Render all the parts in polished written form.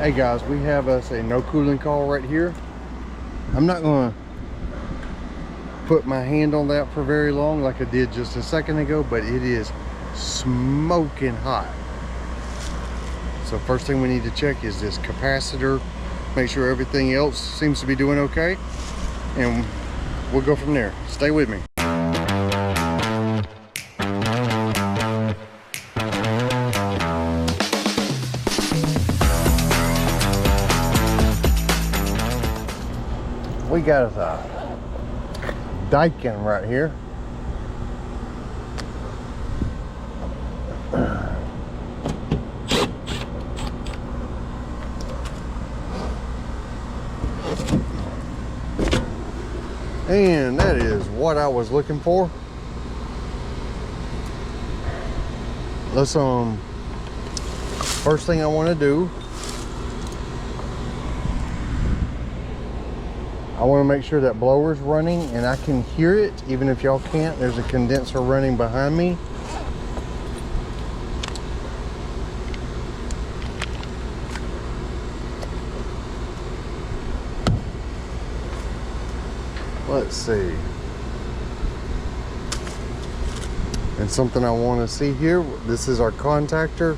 Hey guys, we have us a no cooling call right here. I'm not gonna put my hand on that for very long like I did just a second ago, but it is smoking hot. So first thing we need to check is this capacitor, make sure everything else seems to be doing okay, and we'll go from there. Stay with me. We got us a Daikin right here. And that is what I was looking for. Let's first thing I want to do, I want to make sure that blower's running and I can hear it, even if y'all can't. There's a condenser running behind me. Let's see. And something I want to see here, this is our contactor.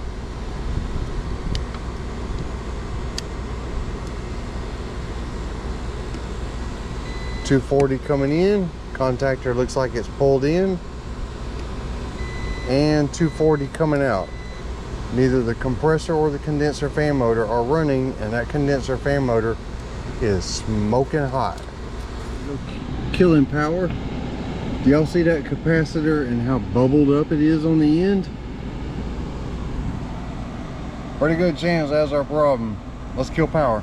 $240 coming in, contactor looks like it's pulled in, and $240 coming out. Neither the compressor or the condenser fan motor are running, and that condenser fan motor is smoking hot. Killing power. Do y'all see that capacitor and how bubbled up it is on the end? Pretty good chance that's our problem. Let's kill power.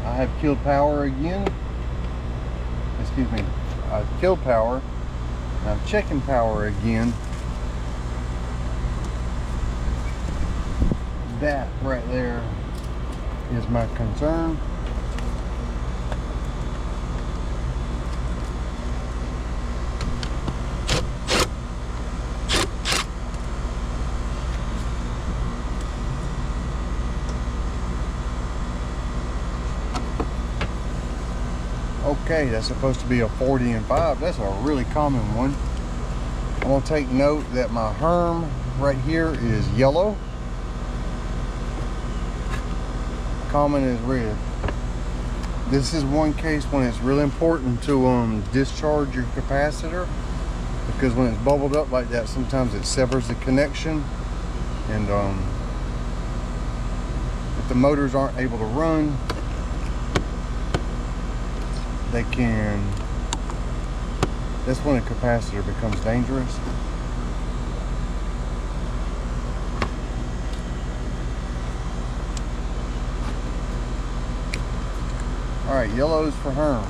I have killed power again. Excuse me. I've killed power. I'm checking power again. That right there is my concern. Okay, that's supposed to be a 40 and 5. That's a really common one. I'm going to take note that my Herm right here is yellow. Common is red. This is one case when it's really important to discharge your capacitor, because when it's bubbled up like that, sometimes it severs the connection, and if the motors aren't able to run, they can, that's when a capacitor becomes dangerous. All right, yellow's for Herm.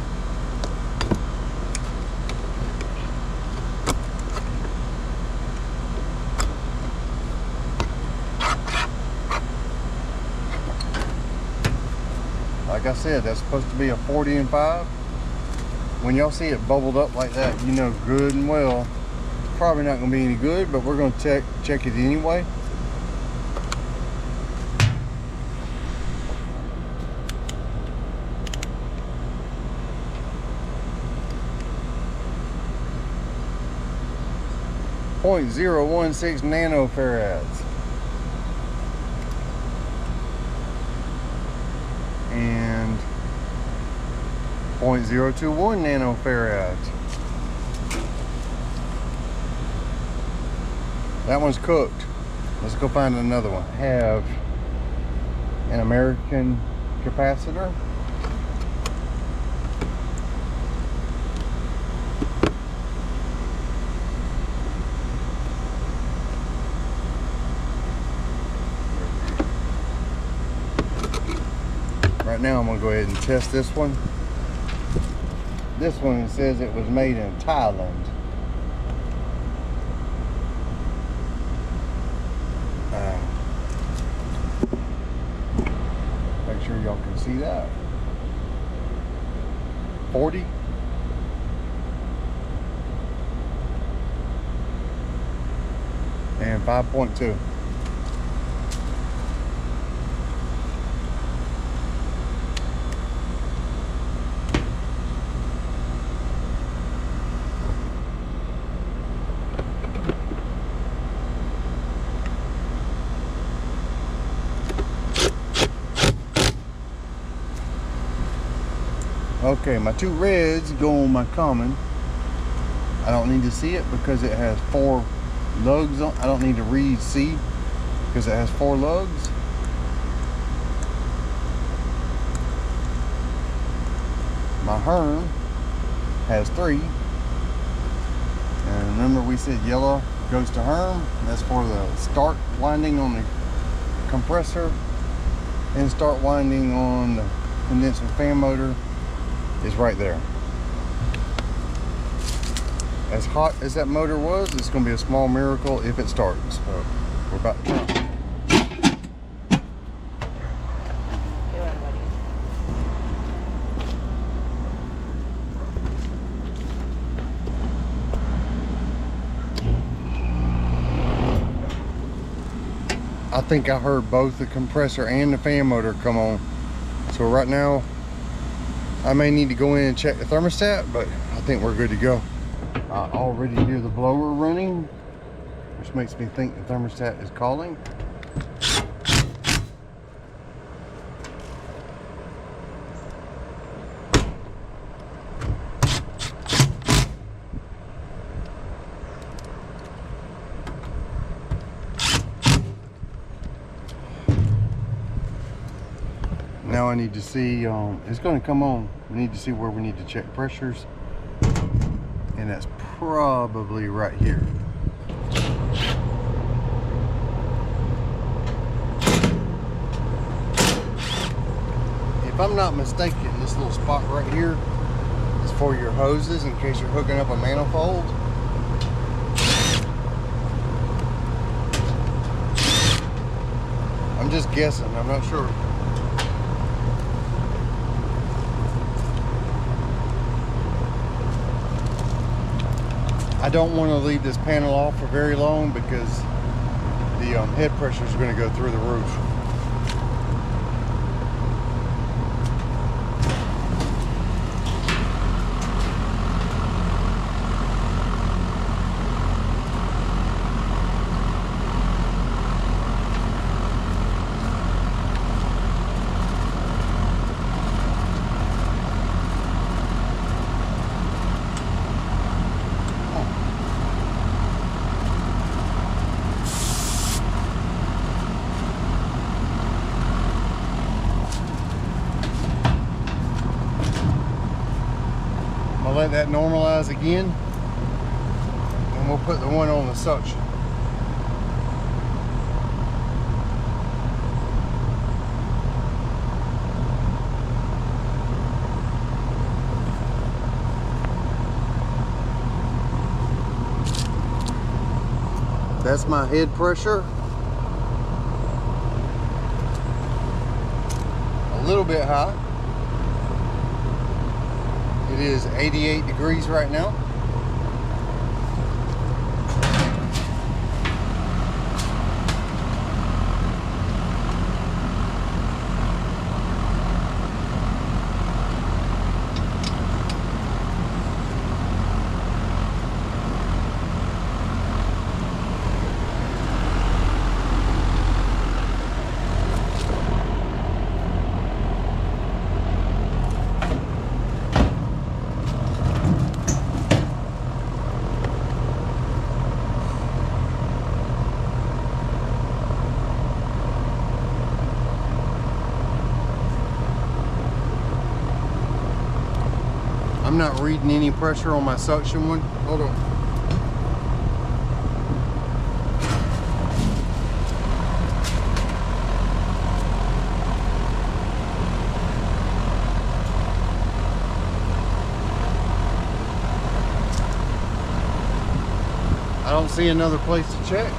Like I said, that's supposed to be a 40 and 5. When y'all see it bubbled up like that, you know good and well it's probably not going to be any good, but we're going to check it anyway. .016 nanofarads. And 0.021 nanofarads. That one's cooked. Let's go find another one. I have an American capacitor. Right now I'm going to go ahead and test this one. This one says it was made in Thailand. Make sure y'all can see that. 40. And 5.2. Okay, my two reds go on my common. I don't need to see it because it has 4 lugs on. I don't need to read C because it has 4 lugs. My Herm has 3. And remember we said yellow goes to Herm. That's for the start winding on the compressor and start winding on the condenser fan motor is right there. As hot as that motor was, it's going to be a small miracle if it starts. So we're about to try. I think I heard both the compressor and the fan motor come on. So right now, I may need to go in and check the thermostat, but I think we're good to go. I already hear the blower running, which makes me think the thermostat is calling. Now I need to see, it's going to come on. We need to see where we need to check pressures. And that's probably right here. If I'm not mistaken, this little spot right here is for your hoses in case you're hooking up a manifold. I'm just guessing, I'm not sure. I don't want to leave this panel off for very long because the head pressure is going to go through the roof. Let that normalize again, and we'll put the one on the suction. That's my head pressure. A little bit high. It is 88 degrees right now. I'm not reading any pressure on my suction one. Hold on. I don't see another place to check.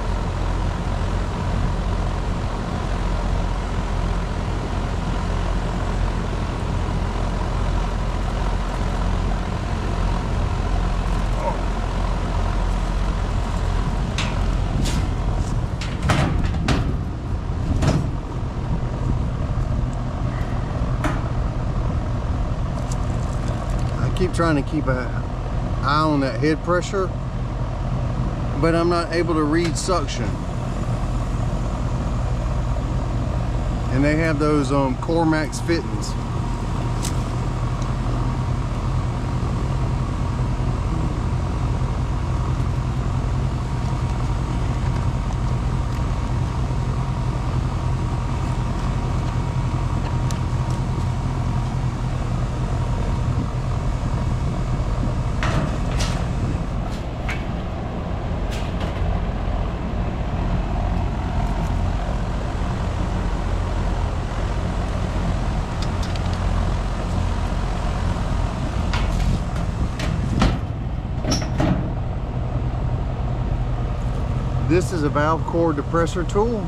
Keep trying to keep an eye on that head pressure, but I'm not able to read suction. And they have those Cormax fittings. is a valve core depressor tool.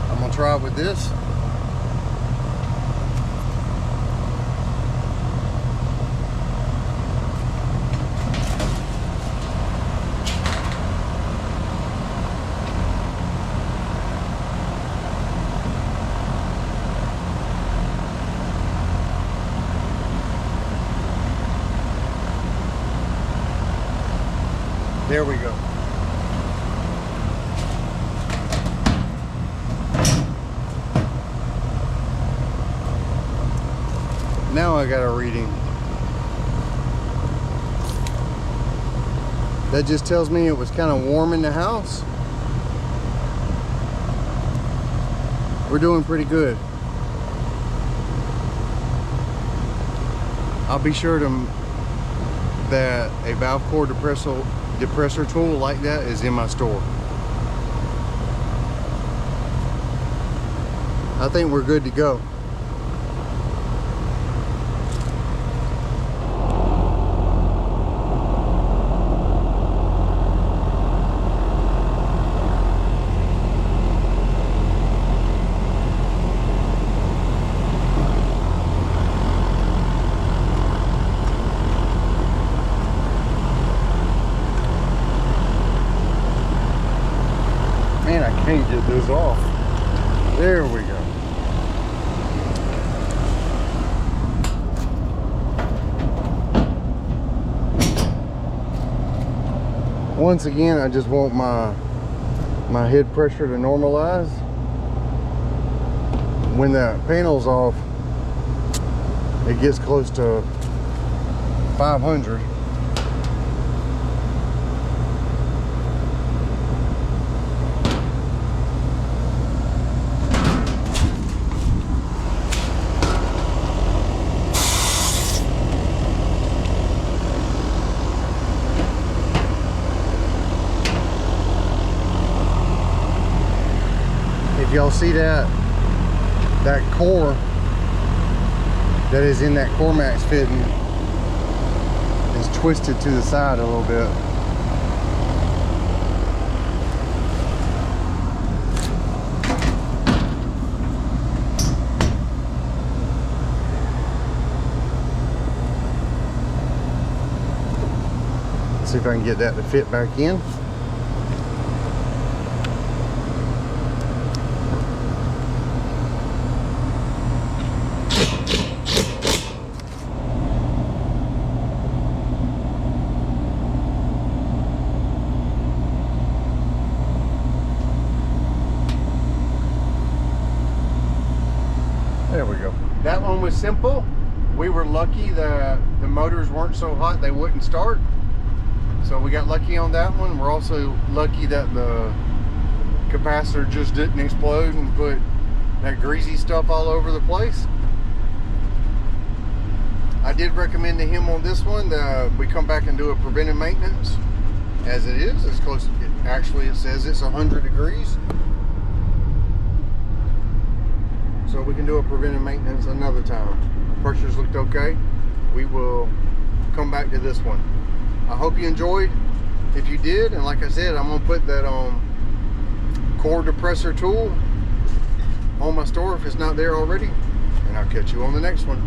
I'm gonna try it with this. There we go. Now I got a reading. That just tells me it was kind of warm in the house. We're doing pretty good. I'll be sure to that a valve core depressor tool like that is in my store. I think we're good to go. Man, I can't get this off. There we go. Once again, I just want my head pressure to normalize. When the panel's off, it gets close to 500. If y'all see that core that is in that core max fitting is twisted to the side a little bit. Let's see if I can get that to fit back in. There we go. That one was simple. We were lucky that the motors weren't so hot they wouldn't start. So we got lucky on that one. We're also lucky that the capacitor just didn't explode and put that greasy stuff all over the place. I did recommend to him on this one that we come back and do a preventive maintenance. As it is, it's close. Actually, it says it's 100 degrees. So we can do a preventive maintenance another time. Pressures looked okay. We will come back to this one. I hope you enjoyed. If you did, and like I said, I'm gonna put that core depressor tool on my store if it's not there already. And I'll catch you on the next one.